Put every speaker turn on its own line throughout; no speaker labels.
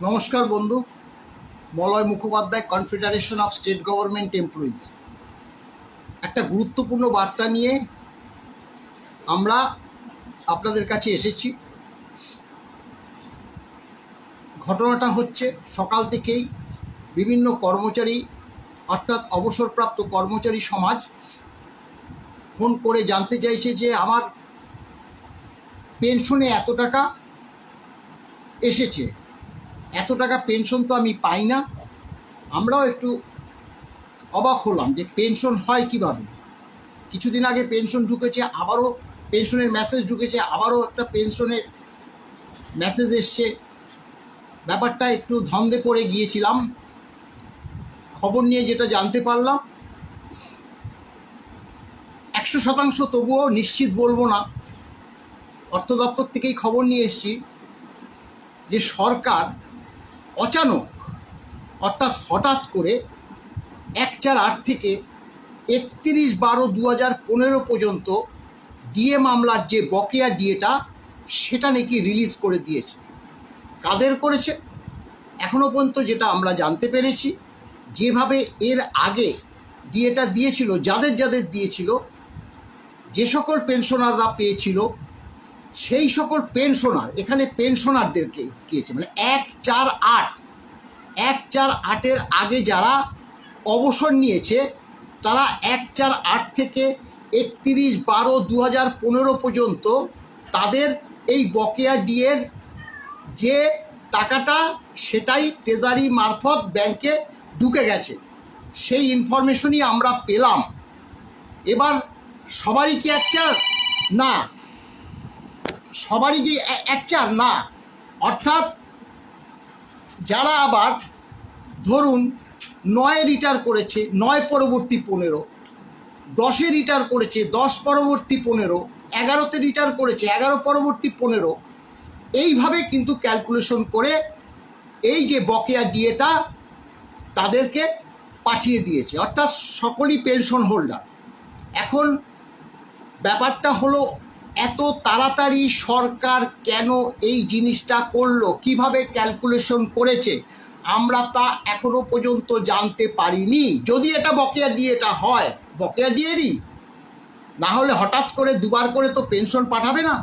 নমস্কার বন্ধু। Malay Mukhopadhyay, confederation of state government employees. একটা গুরুত্বপূর্ণ বার্তা নিয়ে আমরা আপনাদের কাছে এসেছি। ঘটনাটা হচ্ছে, সকাল থেকেই বিভিন্ন কর্মচারী অর্থাৎ অবসরপ্রাপ্ত কর্মচারী সমাজ ফোন করে জানতে চাইছে যে আমার পেনশনে এত টাকা এসেছে, এত টাকা পেনশন তো আমি পাই না। আমরাও একটু অবাক হলাম যে পেনশন হয় কিভাবে। কিছুদিন আগে পেনশন ঢুকেছে, আবারও পেনশনের মেসেজ ঢুকেছে, আবারও একটা পেনশনের মেসেজ এসছে। ব্যাপারটা একটু ধন্দে পড়ে গিয়েছিলাম। খবর নিয়ে যেটা জানতে পারলাম, 100% তবুও নিশ্চিত বলবো না, অর্থ দপ্তর থেকেই খবর নিয়ে এসেছি যে সরকার অচানক অর্থাৎ হঠাৎ করে 1/4 থেকে 31/12/2015 পর্যন্ত ডিএ মামলার যে বকেয়া ডিএটা সেটা নাকি রিলিজ করে দিয়েছে। কাদের করেছে এখনও পর্যন্ত যেটা আমরা জানতে পেরেছি, যেভাবে এর আগে ডিএটা দিয়েছিল, যাদের যাদের দিয়েছিল, যে সকল পেনশনাররা পেয়েছিল সেই সকল পেনশনার, এখানে পেনশনারদেরকে দিয়েছে, মানে 1/4/8 আগে যারা অবসর নিয়েছে তারা 1/4 থেকে 31/12/2015 পর্যন্ত তাদের এই বকেয়া ডিএর যে টাকাটা সেটাই ট্রেজারি মারফত ব্যাংকে ঢুকে গেছে, সেই ইনফরমেশনই আমরা পেলাম। এবার সবারই কি 1/4? না, সবারই কি 1/4? না। অর্থাৎ যারা আবার ধরুন 9 রিটায়ার করেছে, 9 পরবর্তী 15, 10-এ রিটায়ার করেছে, 10 পরবর্তী 15, 11-তে রিটায়ার করেছে, 11 পরবর্তী 15, এইভাবে কিন্তু ক্যালকুলেশন করে এই যে বকেয়া ডিএটা তাদেরকে পাঠিয়ে দিয়েছে, অর্থাৎ সকলই পেনশন হোল্ডার। এখন ব্যাপারটা হলো, এত তাড়াতাড়ি সরকার কেন এই জিনিসটা করলো, কিভাবে ক্যালকুলেশন করেছে, আমরা তা এখনো পর্যন্ত জানতে পারিনি। যদি এটা বকেয়া ডিএটা হয়, বকেয়া ডিএরই, না হলে হঠাৎ করে দুবার করে তো পেনশন পাঠাবে না,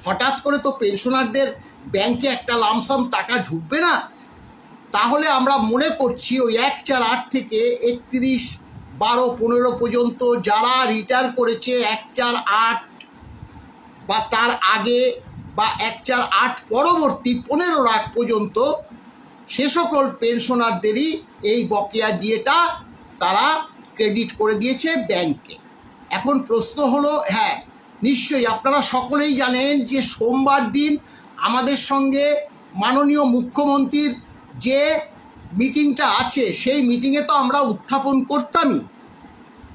হঠাৎ করে তো পেনশনারদের ব্যাংকে একটা লামসাম টাকা ঢুকবে না। তাহলে আমরা মনে করছি ওই 1/4 থেকে 31/12/15 পর্যন্ত যারা রিটায়ার করেছে 1/4 বা তার আগে বা 1/4 পরবর্তী 15 পর্যন্ত, সে সকল পেনশনারদেরই এই বকেয়া ডিএটা তারা ক্রেডিট করে দিয়েছে ব্যাংকে। এখন প্রশ্ন হলো, হ্যাঁ নিশ্চয়ই আপনারা সকলেই জানেন যে সোমবার দিন আমাদের সঙ্গে মাননীয় মুখ্যমন্ত্রীর যে মিটিংটা আছে, সেই মিটিংয়ে তো আমরা উত্থাপন করতামই।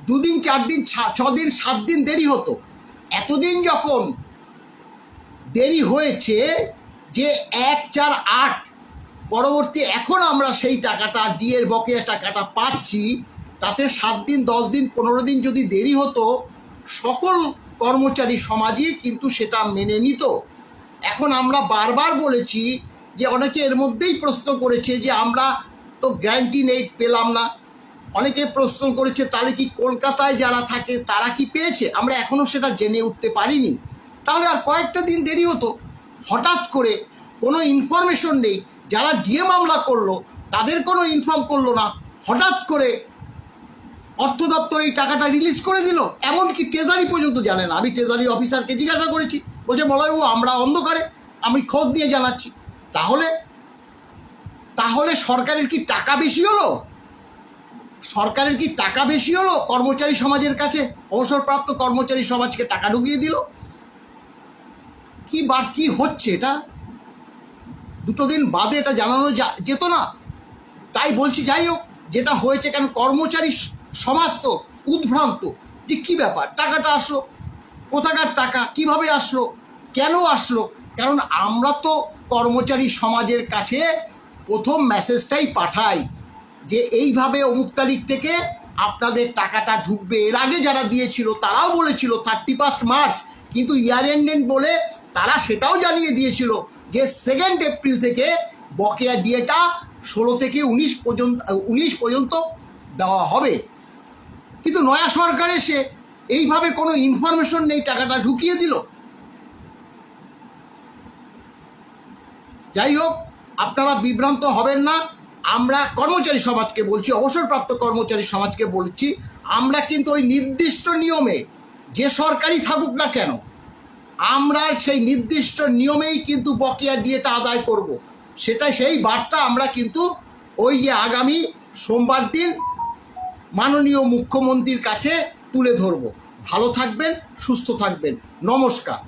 2 দিন 4 দিন 6 দিন 7 দিন দেরি হতো। এতদিন যখন দেরি হয়েছে যে 1/4 পরবর্তী এখন আমরা সেই টাকাটা ডিএর বকেয়া টাকাটা পাচ্ছি, তাতে 7 দিন 10 দিন 15 দিন যদি দেরি হতো, সকল কর্মচারী সমাজই কিন্তু সেটা মেনে নিত। এখন আমরা বারবার বলেছি যে অনেকে এর মধ্যেই প্রশ্ন করেছে যে আমরা তো গ্যারান্টি নেই, পেলাম না। অনেকে প্রশ্ন করেছে তাহলে কি কলকাতায় যারা থাকে তারা কি পেয়েছে, আমরা এখনও সেটা জেনে উঠতে পারিনি। তাহলে আর কয়েকটা দিন দেরি হতো। হঠাৎ করে কোনো ইনফরমেশন নেই, যারা ডিএ মামলা করলো তাদের কোনো ইনফর্ম করলো না, হঠাৎ করে অর্থ দপ্তর এই টাকাটা রিলিজ করে দিল, এমনকি ট্রেজারি পর্যন্ত জানে না। আমি ট্রেজারি অফিসারকে জিজ্ঞাসা করেছি, বলছে মলয়বাবু আমরা অন্ধকারে, আমি খোঁজ নিয়ে জানাচ্ছি। তাহলে সরকারের কি টাকা বেশি হলো? সরকারের কি টাকা বেশি হলো কর্মচারী সমাজের কাছে? অবসরপ্রাপ্ত কর্মচারী সমাজকে টাকা ঢুকিয়ে দিল? কি হচ্ছে এটা? 2 দিন বাদে এটা জানানো যেত না? তাই বলছি, যাই হোক যেটা হয়েছে, কেন কর্মচারী সমাজ তো উদ্ভ্রান্ত যে কী ব্যাপার, টাকাটা আসলো কোথাকার টাকা, কিভাবে আসলো, কেন আসলো। কারণ আমরা তো কর্মচারী সমাজের কাছে প্রথম মেসেজটাই পাঠাই যে এইভাবে অমুক তারিখ থেকে আপনাদের টাকাটা ঢুকবে। এর আগে যারা দিয়েছিল তারাও বলেছিল 31 মার্চ, কিন্তু ইয়ার এন্ডেন্ট বলে তারা সেটাও জানিয়ে দিয়েছিল যে 2 এপ্রিল থেকে বকেয়া ডিএটা 16 থেকে 19 পর্যন্ত দেওয়া হবে। কিন্তু নয়া সরকার এসে এইভাবে কোনো ইনফরমেশন নেই, টাকাটা ঢুকিয়ে দিল। যাই হোক, আপনারা বিভ্রান্ত হবেন না। আমরা কর্মচারী সমাজকে বলছি, অবসরপ্রাপ্ত কর্মচারী সমাজকে বলছি, আমরা কিন্তু ওই নির্দিষ্ট নিয়মে, যে সরকারই থাকুক না কেন, আমরা সেই নির্দিষ্ট নিয়মেই কিন্তু বকেয়া ডিএটা আদায় করব। সেই বার্তা আমরা কিন্তু ওই যে আগামী সোমবার দিন মাননীয় মুখ্যমন্ত্রীর কাছে তুলে ধরব। ভালো থাকবেন, সুস্থ থাকবেন, নমস্কার।